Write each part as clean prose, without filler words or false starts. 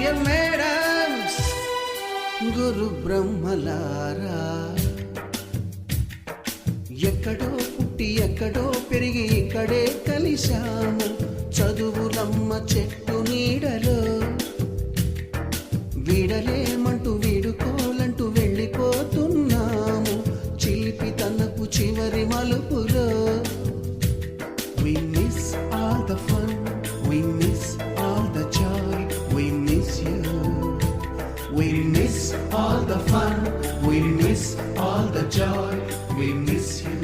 Dear madams, గురు బ్రహ్మలారా, ఎక్కడో పుట్టి ఎక్కడో పెరిగి ఇక్కడే కలిశాము చదువులమ్మ చెట్టు నీడలో. వీడలేమంటూ వీడుకోలంటూ వెళ్ళిపోతున్నాము చిలిపి తనపు చివరి మలుపులో. We miss all the fun, we miss all the joy, we miss you. We miss all the fun, we miss all the joy, we miss you.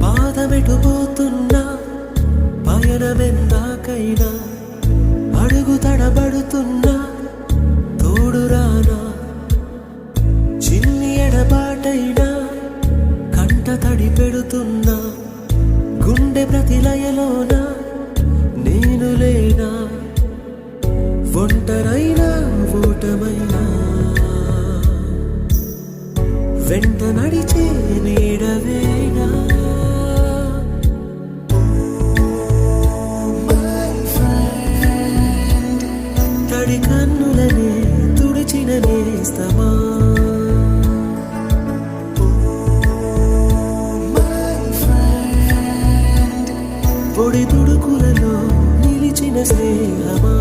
పాదమెటుపోతున్నా పయనమెందాకైనా అడుగు తడబడుతున్నా తోడురానా. చిన్ని ఎడబాటైనా కంట తడి పెడుతున్నా గుండె ప్రతిలయలోన నేను లేనా. ఒంటరైనా ఓటమైనా వెంట నడిచే నీడవేనా. తడి కన్నులనే తుడిచిన నేస్తమా. పొడి తుడుకులలో నిలిచిన స్నేహమా.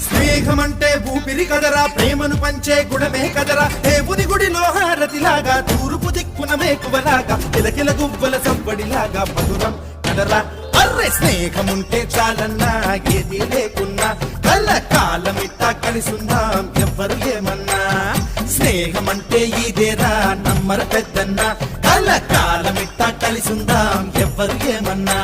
స్నేహమంటే ఊపిరి కదరా, ప్రేమను పంచే గుణమే కదరా. దేవుని గుడిలో హారతిలాగా తూర్పు దిక్కున మేకువలాగా కిలకిల గువ్వల సంబడిలాగా మధురం కదరా. అర్రే స్నేహముంటే చాలన్నా ఏది లేకున్నా కళ్ళ కాలమిట్టా కలిసుందాం ఎవ్వరు ఏమన్నా. స్నేహమంటే ఇదేరా నమ్మర పెద్దన్నా కళ్ళ కాలమిట్టా కలిసుందాం ఎవ్వరు ఏమన్నా.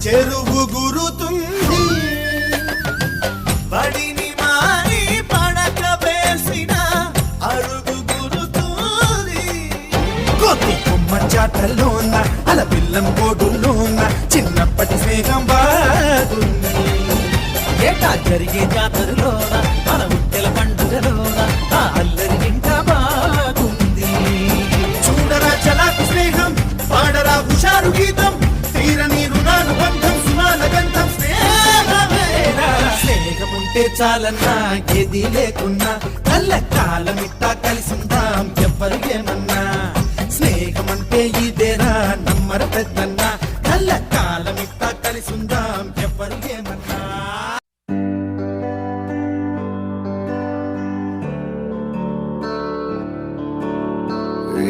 చెరువు గురుతుంది బడిని మారి పడక వేసిన అరుగు గురుతుంది. కొద్ది కొమ్మ చాటల్లోన అల పిల్లం కోడుల్లోన చిన్నప్పటి స్నేహం బాగుంది. ఏటా జరిగే జాతరలోన మన ఉట్టెల పండుగలోన ఆ అల్లరి ఇంకా బాగుంది. చూడరా చలాకు స్నేహం, పాడరా హుషారు గీతం, తీరని రుణాను బంధం సుమాల గంధం స్నేహమేరా. స్నేహముంటే చాలన్నా ఏది లేకున్నా కళ్ళ కాలమిట్టా కలిసిందాం ఎవ్వరు ఏమన్నా. స్నేహమంటే ఇదేరా నమ్మర పెద్దన్నా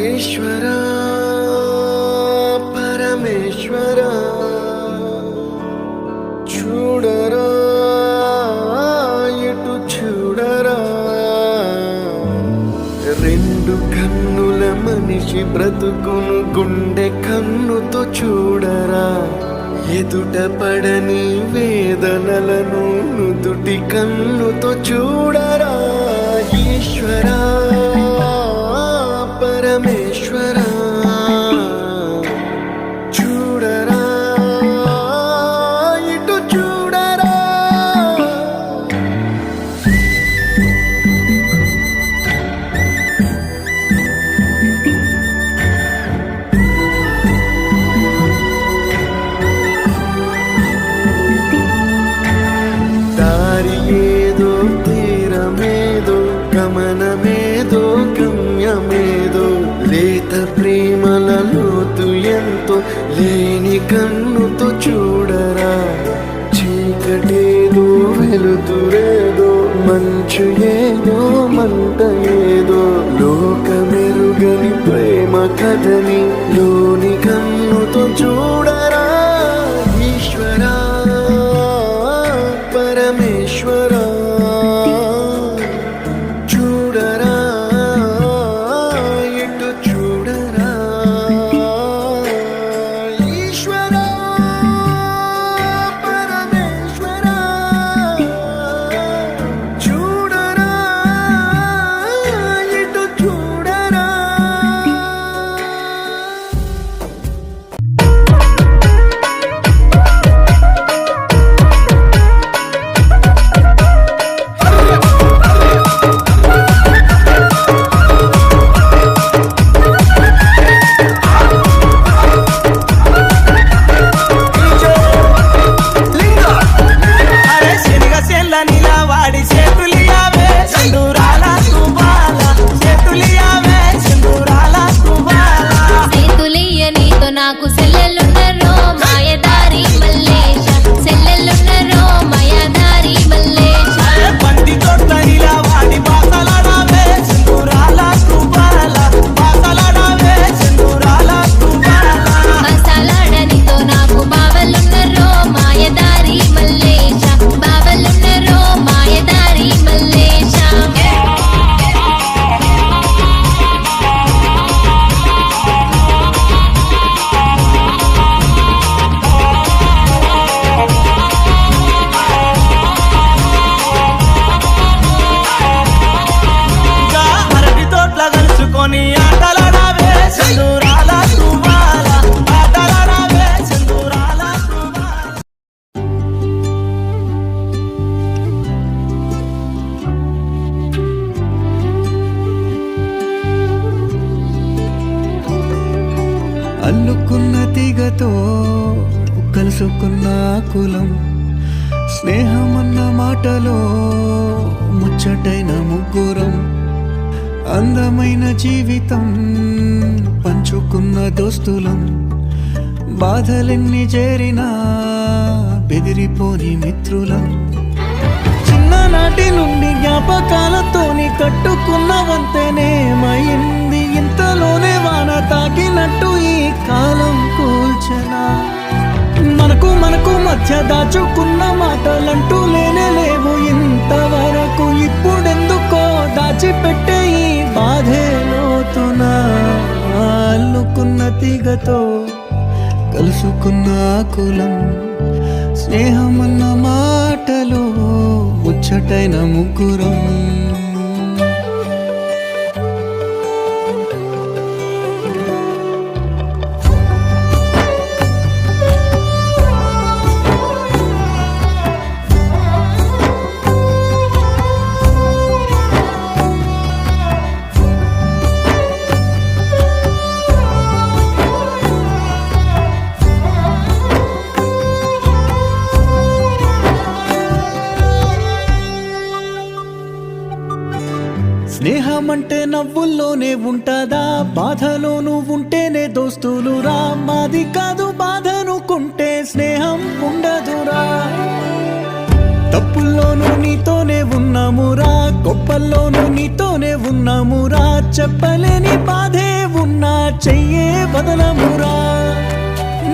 ఈశ్వరా పరమేశ్వరా చూడరా ఇటు చూడరా రెండు కన్నుల మనిషి బ్రతుకును గుండె కన్నుతో చూడరా ఎదుట పడని వేదనలను నుదుటి కన్నుతో చూడరా ఈశ్వరా పరమేశ్వరా చూడరా ఇటు చూడరా దారి ఏదో తీరమేదో గమనమేదో గమ్యమేదో లేత ప్రేమల లోతు ఎంతో లేని కన్నుతో చూడరా చీకటేదో వెలుతురేదో మంచు ఏదో మంట ఏదో లోకమెరుగని ప్రేమ కథని లోని కన్నుతో చూడరా ఈశ్వరా పరమేశ్వరా చూడరా ఇటు చూడరా ఈశ్వరా పరమేశ్వరా చూడరా ఇటు చూడరా అరే శనిగ చెల్ల నిలవాడి చేతులియావే సింధూరాల తుబాల చేతులియావే సింధూరాల తుబాల సేతులియ నీతో నాకు సెల్లెలున్నరో మాయదారి మల్లేశ సెల్లెలున్నరో మాయదారి మల్లేశ బంతి తోట నిలవాడి బాసలాడావే సింధూరాల తుబాల బాసలాడావే సింధూరాల తుబాల మసాలాడనితో నాకు బావలున్నరో మాయదారి మల్లేశ బావలున్నరో మాయదారి మల్లేశ ఇంకా అరటి తోట్ల కలుసుకొని ఆటలాడావే సింధూరాల తుబాల ఆటలాడావే సింధూరాల తుబాల అల్లుకున్న తీగతో కలుసుకున్న కులం స్నేహమన్న మాటలో ముచ్చటైన ముగ్గురం అందమైన జీవితం పంచుకున్న దోస్తులం బాధలెన్ని చేరినా బెదిరిపోని మిత్రులం చిన్ననాటి నుండి జ్ఞాపకాలతోని కట్టుకున్న వంతెనేమైంది ఇంతలోనే వాన తాకినట్టు ఈ కాలం కూల్చనా మనకు మధ్య దాచుకున్న మాటలంటూ లేనే లేవు ఇంతవరకు ఇప్పుడెందుకో దాచిపెట్టే ఈ బాధే లోతున అల్లుకున్న తీగతో కలుసుకున్న కులం స్నేహమన్న మాటలో ముచ్చటైన ముగ్గురం స్నేహమంటే నవ్వుల్లోనే ఉంటదా బాధలోను ఉంటేనే దోస్తులురా మాది కాదు బాధనుకుంటే స్నేహం ఉండదురా తప్పుల్లోనూ నీతోనే ఉన్నామురా గొప్పల్లోనూ నీతోనే ఉన్నామురా చెప్పలేని బాధే ఉన్న వదలమురా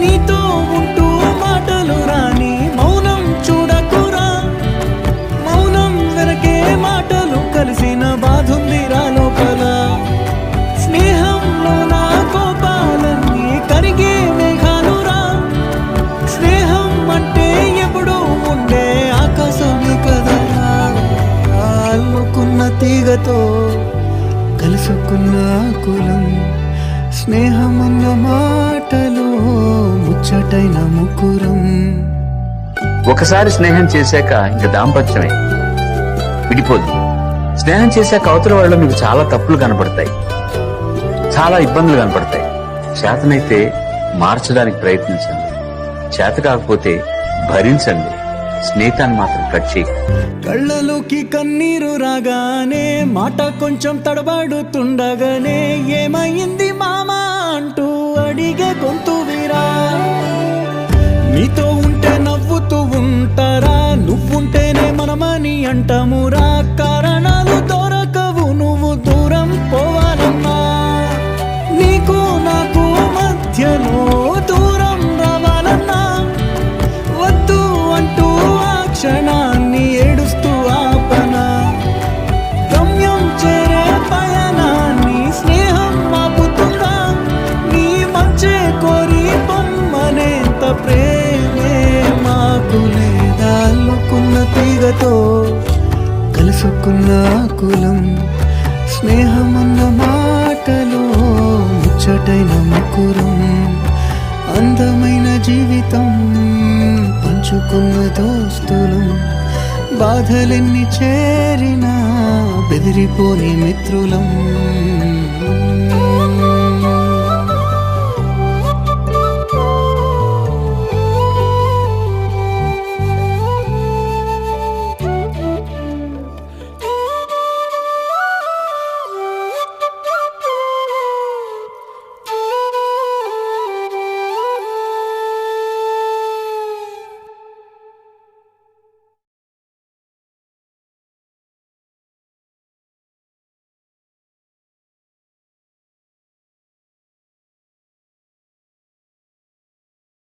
నీతో ఉంటూ మాటలు రాని మౌనం చూడకురా మౌనం వెనకే మాటలు కలిసిన బాధుందిరా లోపల స్నేహంలో నా కోపాలన్నీ కరిగే మేఘాలురా స్నేహం అంటే ఎప్పుడు ఉండే ఆకాశమే కదరా అల్లుకున్న తీగతో కలుసుకున్న కులం స్నేహమన్న మాటలో ముచ్చటైన ముకురం ఒకసారి స్నేహం చేశాక ఇంక దాంపత్యమే విడిపోదు స్నేహం చేశాక అవతల వాళ్ళు మీకు చాలా తప్పులు కనపడతాయి చాలా ఇబ్బందులు కనపడతాయి చేతనైతే మార్చడానికి ప్రయత్నించండి చేత కాకపోతే భరించండి స్నేహితాన్ని మాత్రం కట్ చేయి కళ్ళలోకి కన్నీరు రాగానే మాట కొంచెం తడబడుతుండగానే ఏమైంది మామా అంటూ అడిగే గొంతు వీరా నీతో ఉంటే నవ్వుతూ ఉంటారా నువ్వుంటేనే మనమని అంటామురా కారణాలు దొరకవు నువ్వు దూరం పోవాలన్నా నీకు నాకు మధ్యలో దూరం రావాలన్నా వద్దు అంటూ ఆ క్షణాన్ని ఏడుస్తూ ఆపనా గమ్యం చేరే పయనాన్ని స్నేహం ఆపుతుందా నీ మంచే కోరి పొమ్మనేంత ప్రేమే మాకు లేదా అల్లుకున్న తీగతో కలుసుకున్న కులం స్నేహమన్న మాటలో ముచ్చటైన ముకురం అందమైన జీవితం పంచుకున్న దోస్తులం బాధలెన్ని చేరినా బెదిరిపోని మిత్రులం